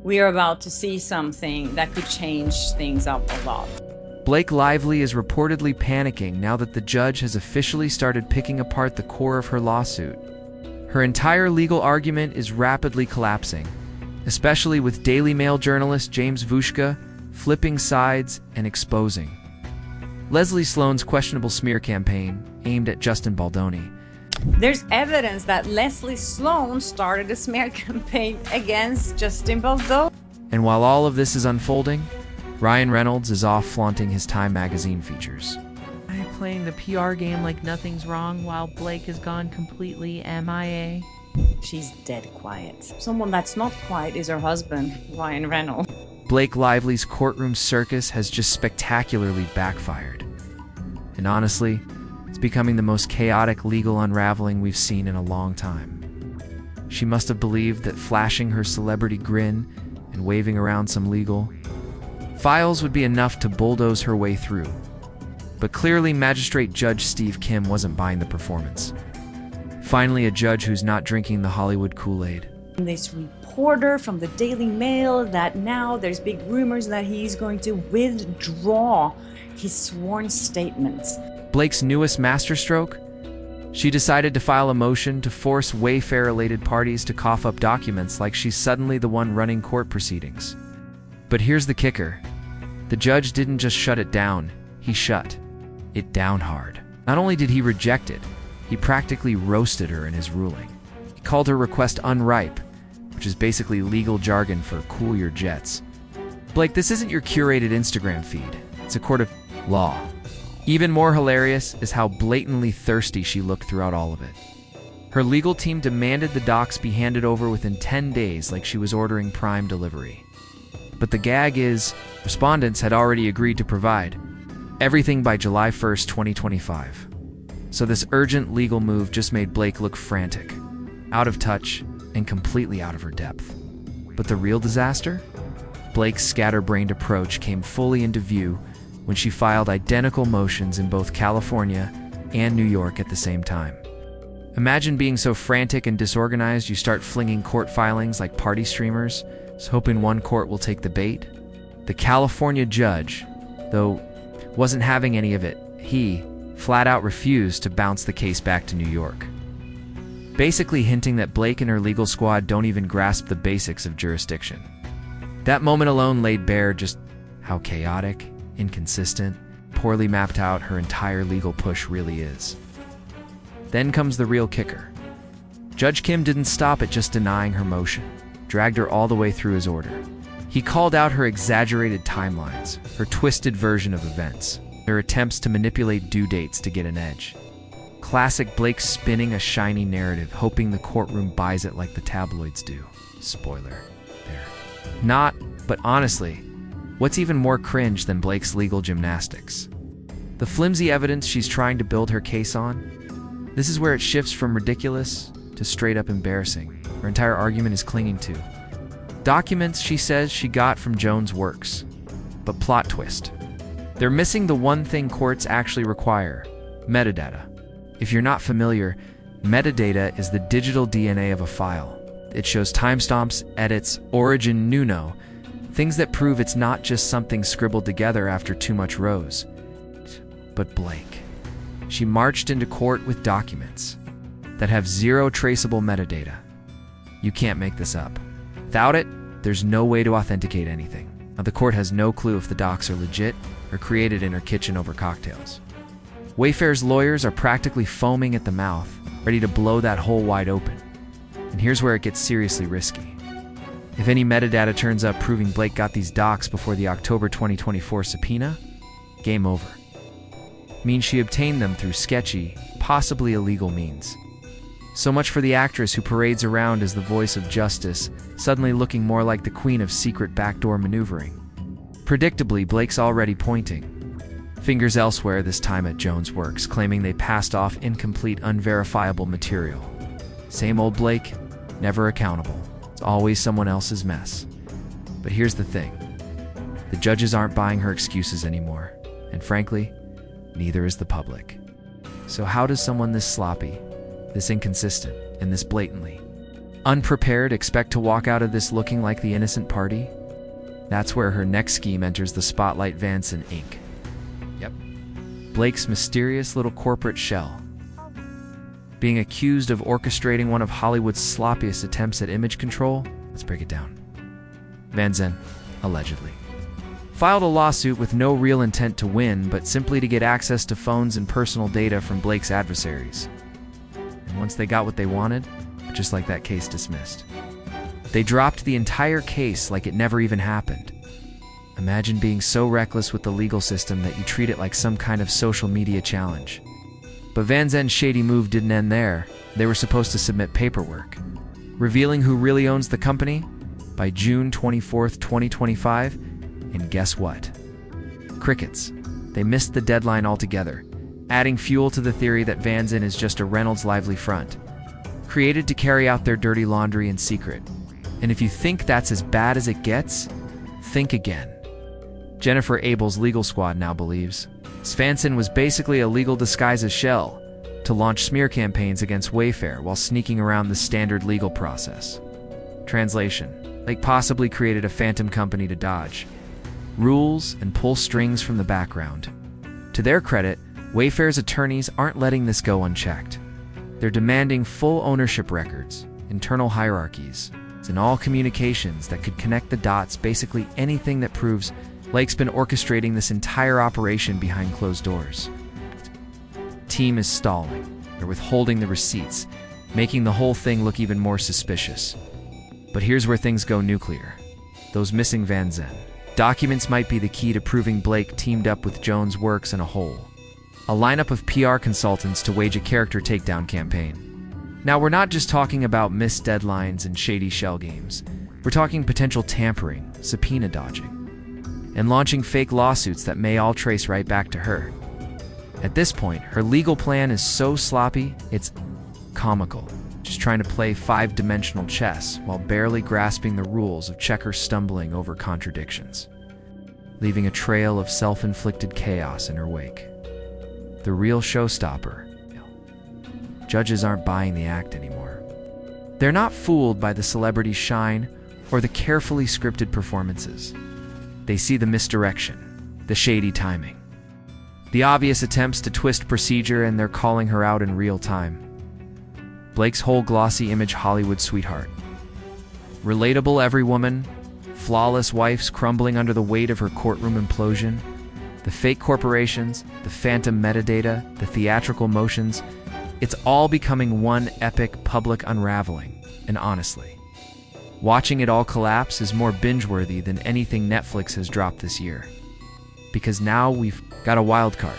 We are about to see something that could change things up a lot. Blake Lively is reportedly panicking now that the judge has officially started picking apart the core of her lawsuit. Her entire legal argument is rapidly collapsing, especially with Daily Mail journalist James Vushka flipping sides and exposing Leslie Sloan's questionable smear campaign aimed at Justin Baldoni. There's evidence that Leslie Sloan started a smear campaign against Justin Baldoni. And while all of this is unfolding, Ryan Reynolds is off flaunting his Time magazine features. I'm playing the PR game like nothing's wrong while Blake has gone completely MIA. She's dead quiet. Someone that's not quiet is her husband, Ryan Reynolds. Blake Lively's courtroom circus has just spectacularly backfired. And honestly, it's becoming the most chaotic legal unraveling we've seen in a long time. She must have believed that flashing her celebrity grin and waving around some legal files would be enough to bulldoze her way through. But clearly, Magistrate Judge Steve Kim wasn't buying the performance. Finally, a judge who's not drinking the Hollywood Kool-Aid. This reporter from the Daily Mail that now there's big rumors that he's going to withdraw his sworn statements. Blake's newest masterstroke? She decided to file a motion to force Wayfair-related parties to cough up documents like she's suddenly the one running court proceedings. But here's the kicker. The judge didn't just shut it down, he shut it down hard. Not only did he reject it, he practically roasted her in his ruling. He called her request unripe, which is basically legal jargon for cool your jets. Blake, this isn't your curated Instagram feed. It's a court of law. Even more hilarious is how blatantly thirsty she looked throughout all of it. Her legal team demanded the docs be handed over within 10 days like she was ordering Prime delivery. But the gag is, respondents had already agreed to provide everything by July 1st, 2025. So this urgent legal move just made Blake look frantic, out of touch, and completely out of her depth. But the real disaster? Blake's scatterbrained approach came fully into view when she filed identical motions in both California and New York at the same time. Imagine being so frantic and disorganized you start flinging court filings like party streamers, hoping one court will take the bait. The California judge, though, wasn't having any of it. He flat out refused to bounce the case back to New York, basically hinting that Blake and her legal squad don't even grasp the basics of jurisdiction. That moment alone laid bare just how chaotic, inconsistent, poorly mapped out her entire legal push really is. Then comes the real kicker. Judge Kim didn't stop at just denying her motion, dragged her all the way through his order. He called out her exaggerated timelines, her twisted version of events, her attempts to manipulate due dates to get an edge. Classic Blake spinning a shiny narrative, hoping the courtroom buys it like the tabloids do. Spoiler there. Not, but honestly, what's even more cringe than Blake's legal gymnastics? The flimsy evidence she's trying to build her case on? This is where it shifts from ridiculous to straight up embarrassing. Her entire argument is clinging to documents she says she got from Jones' works. But plot twist. They're missing the one thing courts actually require: metadata. If you're not familiar, metadata is the digital DNA of a file. It shows timestamps, edits, origin, nuno, things that prove it's not just something scribbled together after too much rose. But Blake, she marched into court with documents that have zero traceable metadata. You can't make this up. Without it, there's no way to authenticate anything. Now, the court has no clue if the docs are legit or created in her kitchen over cocktails. Wayfair's lawyers are practically foaming at the mouth, ready to blow that hole wide open. And here's where it gets seriously risky. If any metadata turns up proving Blake got these docs before the October 2024 subpoena, game over. Means she obtained them through sketchy, possibly illegal means. So much for the actress who parades around as the voice of justice, suddenly looking more like the queen of secret backdoor maneuvering. Predictably, Blake's already pointing fingers elsewhere, this time at Jones' works, claiming they passed off incomplete, unverifiable material. Same old Blake, never accountable. It's always someone else's mess. But here's the thing. The judges aren't buying her excuses anymore. And frankly, neither is the public. So how does someone this sloppy, this inconsistent, and this blatantly Unprepared, expect to walk out of this looking like the innocent party? That's where her next scheme enters the spotlight. Vanson Inc. Yep. Blake's mysterious little corporate shell. Being accused of orchestrating one of Hollywood's sloppiest attempts at image control? Let's break it down. Vanson, allegedly, filed a lawsuit with no real intent to win, but simply to get access to phones and personal data from Blake's adversaries. And once they got what they wanted, just like that case dismissed, they dropped the entire case like it never even happened. Imagine being so reckless with the legal system that you treat it like some kind of social media challenge. But Van Zen's shady move didn't end there. They were supposed to submit paperwork, revealing who really owns the company by June 24th, 2025. And guess what? Crickets. They missed the deadline altogether, adding fuel to the theory that Van Zen is just a Reynolds lively front, created to carry out their dirty laundry in secret. And if you think that's as bad as it gets, think again. Jennifer Abel's legal squad now believes Svanson was basically a legal disguise as shell to launch smear campaigns against Wayfair while sneaking around the standard legal process. Translation: Blake possibly created a phantom company to dodge rules and pull strings from the background. To their credit, Wayfair's attorneys aren't letting this go unchecked. They're demanding full ownership records, internal hierarchies, and all communications that could connect the dots, basically anything that proves Blake's been orchestrating this entire operation behind closed doors. Team is stalling. They're withholding the receipts, making the whole thing look even more suspicious. But here's where things go nuclear. Those missing Van Zen documents might be the key to proving Blake teamed up with Jones Works in a hole. A lineup of PR consultants to wage a character takedown campaign. Now, we're not just talking about missed deadlines and shady shell games. We're talking potential tampering, subpoena dodging, and launching fake lawsuits that may all trace right back to her. At this point, her legal plan is so sloppy, it's comical. Just trying to play five-dimensional chess while barely grasping the rules of checkers, stumbling over contradictions, leaving a trail of self-inflicted chaos in her wake. The real showstopper: judges aren't buying the act anymore. They're not fooled by the celebrity shine or the carefully scripted performances. They see the misdirection, the shady timing, the obvious attempts to twist procedure, and they're calling her out in real time. Blake's whole glossy image Hollywood sweetheart. Relatable every woman, flawless wife's crumbling under the weight of her courtroom implosion, the fake corporations, the phantom metadata, the theatrical motions, it's all becoming one epic public unraveling. And honestly, watching it all collapse is more binge-worthy than anything Netflix has dropped this year. Because now we've got a wild card.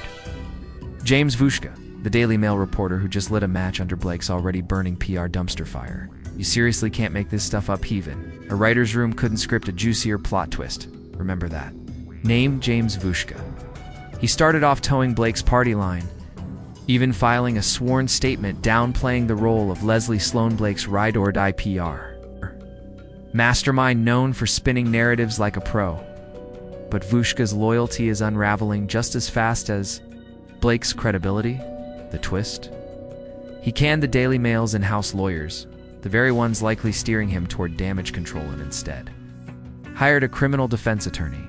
James Vushka, the Daily Mail reporter who just lit a match under Blake's already burning PR dumpster fire. You seriously can't make this stuff up, heathen. A writer's room couldn't script a juicier plot twist. Remember that. Name James Vushka. He started off towing Blake's party line, even filing a sworn statement downplaying the role of Leslie Sloan, Blake's ride-or-die PR mastermind known for spinning narratives like a pro. But Vushka's loyalty is unraveling just as fast as Blake's credibility. The twist? He canned the Daily Mail's in-house lawyers, the very ones likely steering him toward damage control, and instead hired a criminal defense attorney.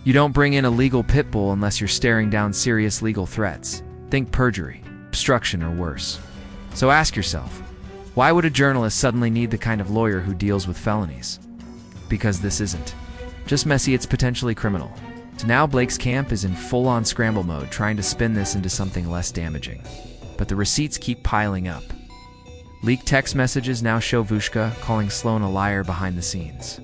You don't bring in a legal pit bull unless you're staring down serious legal threats. Think perjury, obstruction, or worse. So ask yourself, why would a journalist suddenly need the kind of lawyer who deals with felonies? Because this isn't just messy, it's potentially criminal. So now Blake's camp is in full-on scramble mode, trying to spin this into something less damaging. But the receipts keep piling up. Leaked text messages now show Vushka calling Sloan a liar behind the scenes.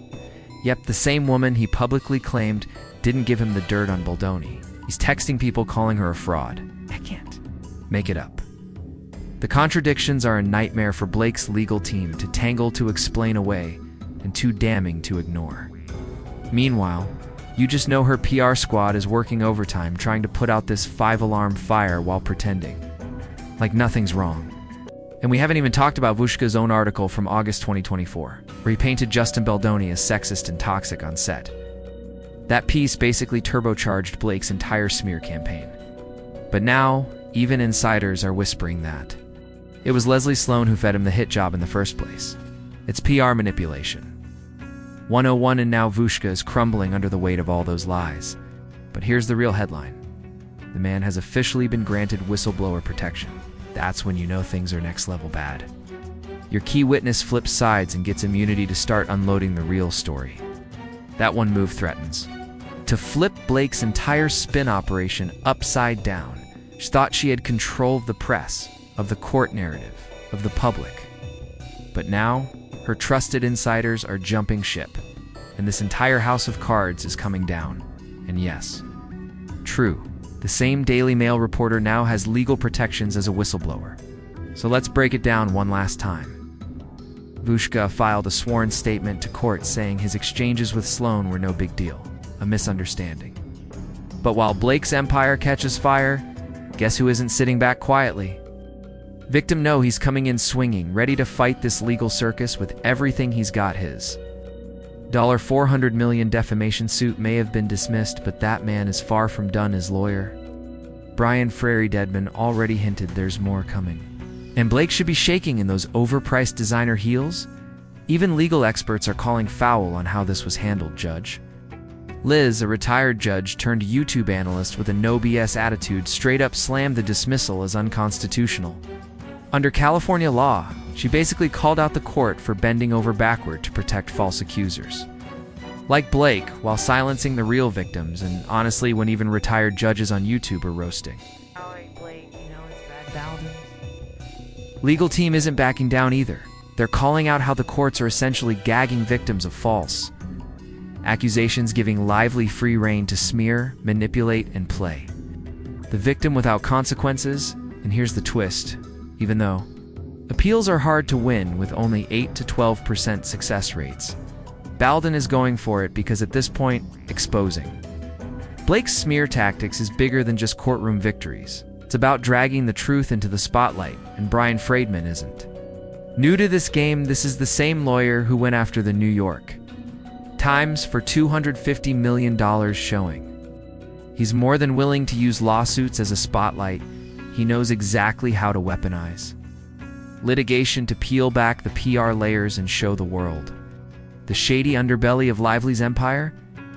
Yep, the same woman he publicly claimed didn't give him the dirt on Baldoni. He's texting people calling her a fraud. I can't make it up. The contradictions are a nightmare for Blake's legal team to tangle, to explain away, and too damning to ignore. Meanwhile, you just know her PR squad is working overtime trying to put out this five-alarm fire while pretending like nothing's wrong. And we haven't even talked about Vushka's own article from August 2024, where he painted Justin Baldoni as sexist and toxic on set. That piece basically turbocharged Blake's entire smear campaign. But now, even insiders are whispering that it was Leslie Sloan who fed him the hit job in the first place. It's PR manipulation. 101 and now Vushka is crumbling under the weight of all those lies. But here's the real headline. The man has officially been granted whistleblower protection. That's when you know things are next level bad. Your key witness flips sides and gets immunity to start unloading the real story. That one move threatens to flip Blake's entire spin operation upside down. She thought she had control of the press, of the court narrative, of the public. But now, her trusted insiders are jumping ship, and this entire house of cards is coming down. And yes, true, the same Daily Mail reporter now has legal protections as a whistleblower. So let's break it down one last time. Vushka filed a sworn statement to court saying his exchanges with Sloan were no big deal, a misunderstanding. But while Blake's empire catches fire, guess who isn't sitting back quietly? Victim know he's coming in swinging, ready to fight this legal circus with everything he's got his. $400 million defamation suit may have been dismissed, but that man is far from done as lawyer. Brian Frary-Dedman already hinted there's more coming. And Blake should be shaking in those overpriced designer heels? Even legal experts are calling foul on how this was handled, Judge. Liz, a retired judge turned YouTube analyst with a no BS attitude, straight up slammed the dismissal as unconstitutional. Under California law, she basically called out the court for bending over backward to protect false accusers. Like Blake, while silencing the real victims, and honestly when even retired judges on YouTube are roasting. All right, Blake, you know it's bad Baldwin. Legal team isn't backing down either. They're calling out how the courts are essentially gagging victims of false accusations, giving lively free rein to smear, manipulate, and play. The victim without consequences, and here's the twist, even though appeals are hard to win with only 8 to 12% success rates, Baldwin is going for it because at this point, exposing. Blake's smear tactics is bigger than just courtroom victories. It's about dragging the truth into the spotlight, and Brian Friedman isn't. New to this game, this is the same lawyer who went after the New York Times for $250 million showing. He's more than willing to use lawsuits as a spotlight. He knows exactly how to weaponize litigation to peel back the PR layers and show the world the shady underbelly of Lively's empire,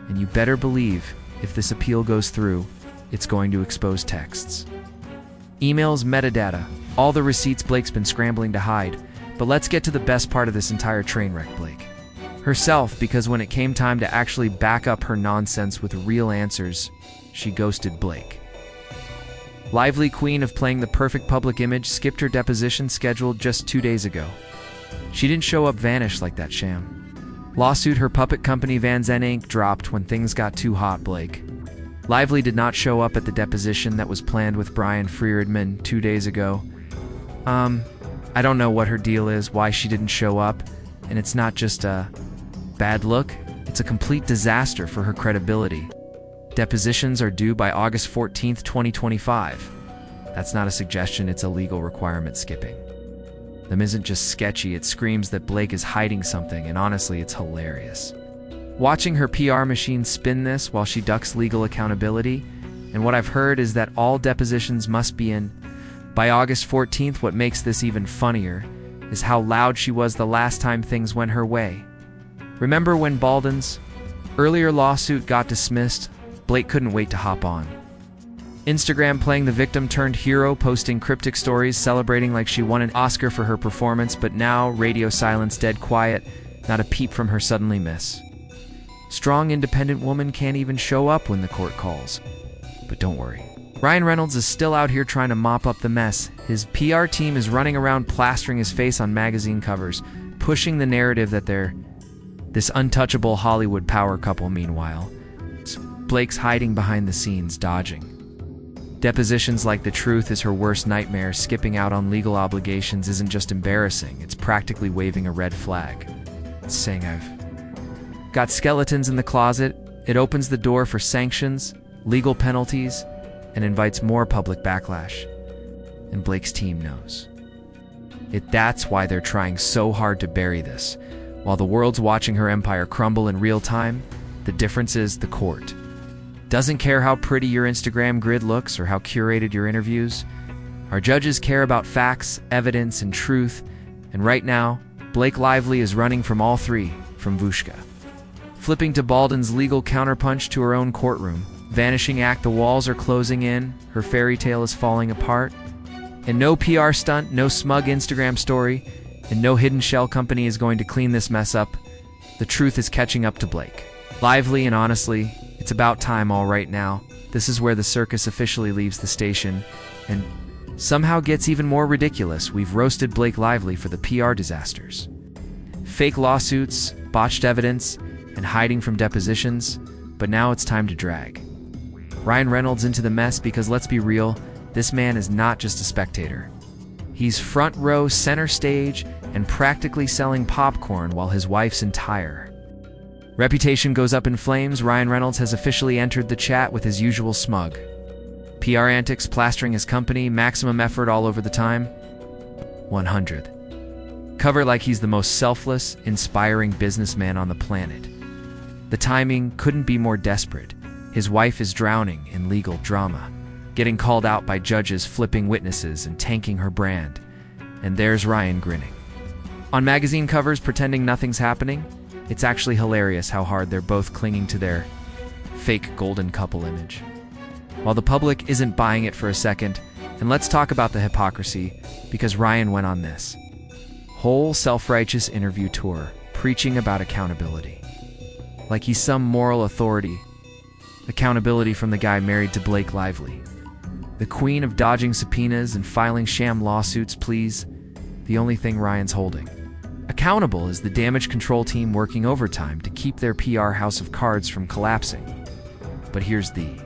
and you better believe if this appeal goes through, it's going to expose texts, emails, metadata, all the receipts Blake's been scrambling to hide. But let's get to the best part of this entire train wreck, Blake herself, because when it came time to actually back up her nonsense with real answers, she ghosted Blake. Lively, queen of playing the perfect public image, skipped her deposition scheduled just 2 days ago. She didn't show up, vanished like that sham. Lawsuit her puppet company Van Zen Inc. dropped when things got too hot, Blake. Lively did not show up at the deposition that was planned with Brian Frary-Dedman 2 days ago. I don't know what her deal is, why she didn't show up, and it's not just a bad look, it's a complete disaster for her credibility. Depositions are due by August 14th, 2025. That's not a suggestion, it's a legal requirement skipping them isn't just sketchy, it screams that Blake is hiding something, and honestly, it's hilarious. Watching her PR machine spin this while she ducks legal accountability, and what I've heard is that all depositions must be in by August 14th. What makes this even funnier is how loud she was the last time things went her way. Remember when Baldwin's earlier lawsuit got dismissed? Blake couldn't wait to hop on Instagram, playing the victim turned hero, posting cryptic stories, celebrating like she won an Oscar for her performance. But now, radio silence, dead quiet, not a peep from her. Suddenly miss. Strong, independent woman can't even show up when the court calls. But don't worry. Ryan Reynolds is still out here trying to mop up the mess. His PR team is running around plastering his face on magazine covers, pushing the narrative that they're this untouchable Hollywood power couple. Meanwhile, Blake's hiding behind the scenes, dodging depositions like the truth is her worst nightmare. Skipping out on legal obligations isn't just embarrassing, it's practically waving a red flag. It's saying, I've got skeletons in the closet. It opens the door for sanctions, legal penalties, and invites more public backlash. And Blake's team knows that's why they're trying so hard to bury this. While the world's watching her empire crumble in real time, the difference is the court doesn't care how pretty your Instagram grid looks or how curated your interviews. Our judges care about facts, evidence, and truth. And right now, Blake Lively is running from all three, from Vushka. Flipping to Balden's legal counterpunch to her own courtroom. Vanishing act, the walls are closing in, her fairy tale is falling apart. And no PR stunt, no smug Instagram story, and no hidden shell company is going to clean this mess up. The truth is catching up to Blake Lively, and honestly, it's about time all right now. This is where the circus officially leaves the station, and somehow gets even more ridiculous. We've roasted Blake Lively for the PR disasters. Fake lawsuits, botched evidence, and hiding from depositions, but now it's time to drag Ryan Reynolds into the mess, because let's be real, this man is not just a spectator. He's front row, center stage, and practically selling popcorn while his wife's entire reputation goes up in flames. Ryan Reynolds has officially entered the chat with his usual smug PR antics, plastering his company, maximum effort all over the time. 100. Cover like he's the most selfless, inspiring businessman on the planet. The timing couldn't be more desperate. His wife is drowning in legal drama, getting called out by judges, flipping witnesses, and tanking her brand. And there's Ryan grinning on magazine covers, pretending nothing's happening. It's actually hilarious how hard they're both clinging to their fake golden couple image, while the public isn't buying it for a second. And let's talk about the hypocrisy, because Ryan went on this whole self-righteous interview tour preaching about accountability, like he's some moral authority. Accountability from the guy married to Blake Lively, the queen of dodging subpoenas and filing sham lawsuits. Please, the only thing Ryan's holding accountable is the damage control team working overtime to keep their PR house of cards from collapsing. But here's the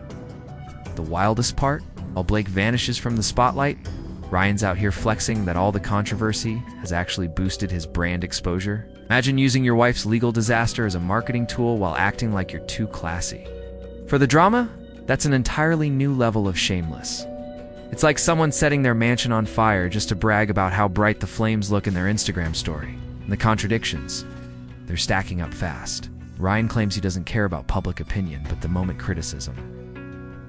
wildest part. While Blake vanishes from the spotlight, Ryan's out here flexing that all the controversy has actually boosted his brand exposure. Imagine using your wife's legal disaster as a marketing tool while acting like you're too classy. For the drama, that's an entirely new level of shameless. It's like someone setting their mansion on fire just to brag about how bright the flames look in their Instagram story. And the contradictions, they're stacking up fast. Ryan claims he doesn't care about public opinion, but the moment criticism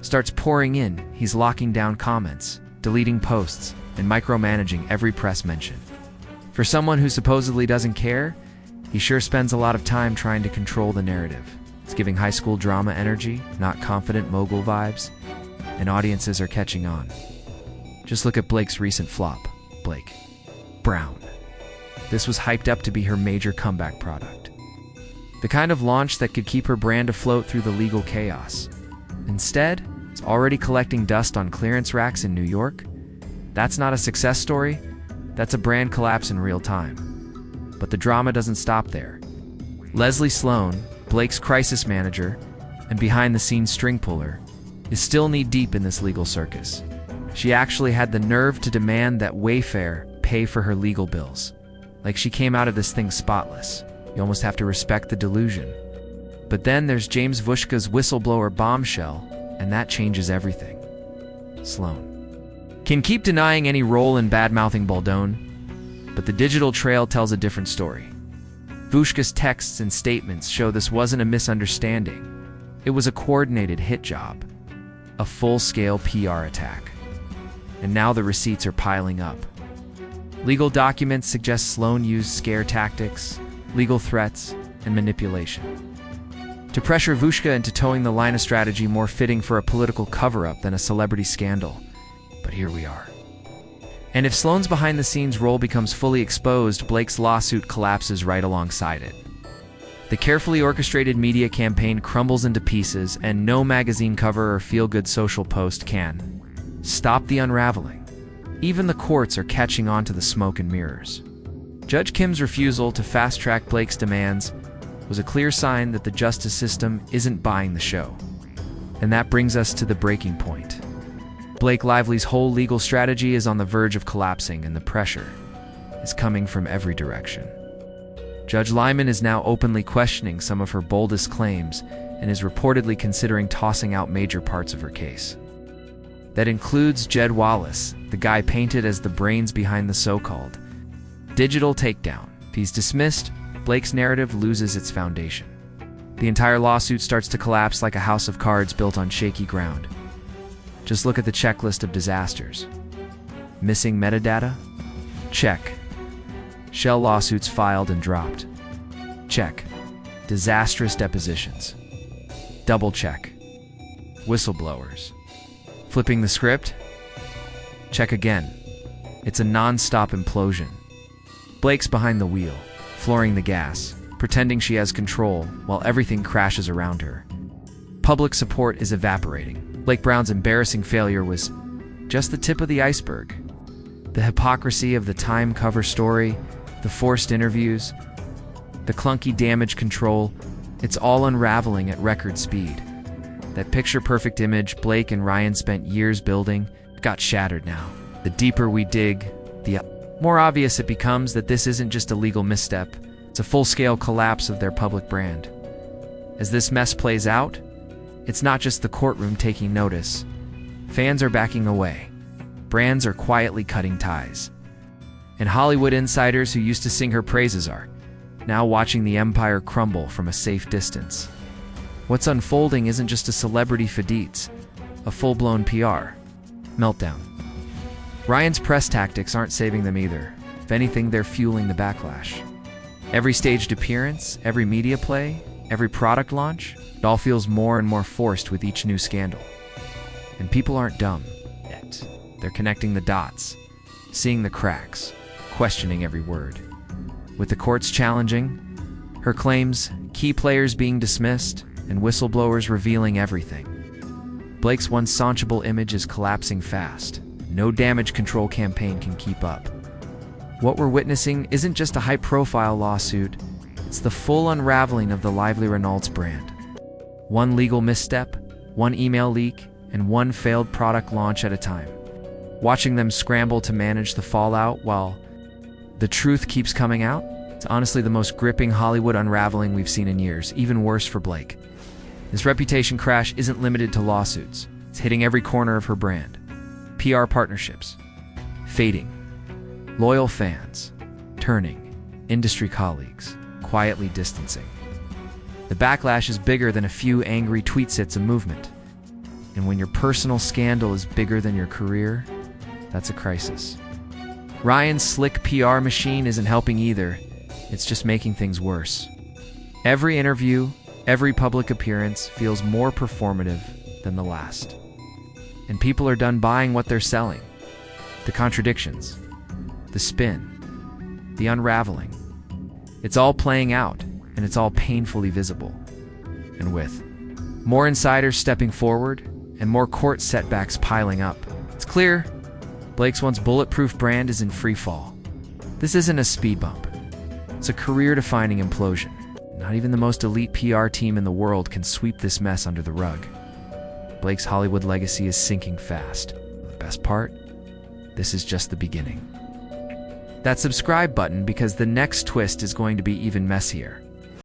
starts pouring in, he's locking down comments, deleting posts, and micromanaging every press mention. For someone who supposedly doesn't care, he sure spends a lot of time trying to control the narrative. It's giving high school drama energy, not confident mogul vibes, and audiences are catching on. Just look at Blake's recent flop, Blake Brown. This was hyped up to be her major comeback product, the kind of launch that could keep her brand afloat through the legal chaos. Instead, it's already collecting dust on clearance racks in New York. That's not a success story, that's a brand collapse in real time. But the drama doesn't stop there. Leslie Sloan, Blake's crisis manager and behind-the-scenes string puller, is still knee-deep in this legal circus. She actually had the nerve to demand that Wayfair pay for her legal bills. Like she came out of this thing spotless. You almost have to respect the delusion. But then there's James Vushka's Whistleblower Bombshell, and that changes everything. Sloan can keep denying any role in bad-mouthing Baldone, but the digital trail tells a different story. Vushka's texts and statements show this wasn't a misunderstanding. It was a coordinated hit job, a full-scale PR attack. And now the receipts are piling up. Legal documents suggest Sloan used scare tactics, legal threats, and manipulation to pressure Vushka into towing the line, of strategy more fitting for a political cover-up than a celebrity scandal. But here we are. And if Sloan's behind-the-scenes role becomes fully exposed, Blake's lawsuit collapses right alongside it. The carefully orchestrated media campaign crumbles into pieces, and no magazine cover or feel-good social post can stop the unraveling. Even the courts are catching on to the smoke and mirrors. Judge Kim's refusal to fast-track Blake's demands was a clear sign that the justice system isn't buying the show. And that brings us to the breaking point. Blake Lively's whole legal strategy is on the verge of collapsing, and the pressure is coming from every direction. Judge Lyman is now openly questioning some of her boldest claims and is reportedly considering tossing out major parts of her case. That includes Jed Wallace, the guy painted as the brains behind the so-called digital takedown. If he's dismissed, Blake's narrative loses its foundation. The entire lawsuit starts to collapse like a house of cards built on shaky ground. Just look at the checklist of disasters. Missing metadata? Check. Shell lawsuits filed and dropped. Check. Disastrous depositions. Double check. Whistleblowers. Flipping the script? Check again. It's a non-stop implosion. Blake's behind the wheel, flooring the gas, pretending she has control while everything crashes around her. Public support is evaporating. Blake Brown's embarrassing failure was just the tip of the iceberg. The hypocrisy of the Time cover story, the forced interviews, the clunky damage control, it's all unraveling at record speed. That picture-perfect image Blake and Ryan spent years building got shattered now. The deeper we dig, the more obvious it becomes that this isn't just a legal misstep, it's a full-scale collapse of their public brand. As this mess plays out, it's not just the courtroom taking notice. Fans are backing away. Brands are quietly cutting ties. And Hollywood insiders who used to sing her praises are now watching the empire crumble from a safe distance. What's unfolding isn't just a celebrity fedeets, a full-blown PR meltdown. Ryan's press tactics aren't saving them either. If anything, they're fueling the backlash. Every staged appearance, every media play, every product launch, it all feels more and more forced with each new scandal. And people aren't dumb yet. They're connecting the dots, seeing the cracks, questioning every word. With the courts challenging her claims, key players being dismissed, and whistleblowers revealing everything, Blake's once saunchable image is collapsing fast. No damage control campaign can keep up. What we're witnessing isn't just a high-profile lawsuit, it's the full unraveling of the Lively Renault's brand. One legal misstep, one email leak, and one failed product launch at a time. Watching them scramble to manage the fallout while the truth keeps coming out, it's honestly the most gripping Hollywood unraveling we've seen in years, even worse for Blake. This reputation crash isn't limited to lawsuits. It's hitting every corner of her brand. PR partnerships fading, loyal fans turning, industry colleagues quietly distancing. The backlash is bigger than a few angry tweets. It's a movement. And when your personal scandal is bigger than your career, that's a crisis. Ryan's slick PR machine isn't helping either. It's just making things worse. Every interview, every public appearance feels more performative than the last. And people are done buying what they're selling. The contradictions, the spin, the unraveling. It's all playing out, and it's all painfully visible. And with more insiders stepping forward and more court setbacks piling up, it's clear Blake's once bulletproof brand is in free fall. This isn't a speed bump. It's a career-defining implosion. Not even the most elite PR team in the world can sweep this mess under the rug. Blake's Hollywood legacy is sinking fast. The best part? This is just the beginning. That subscribe button, because the next twist is going to be even messier.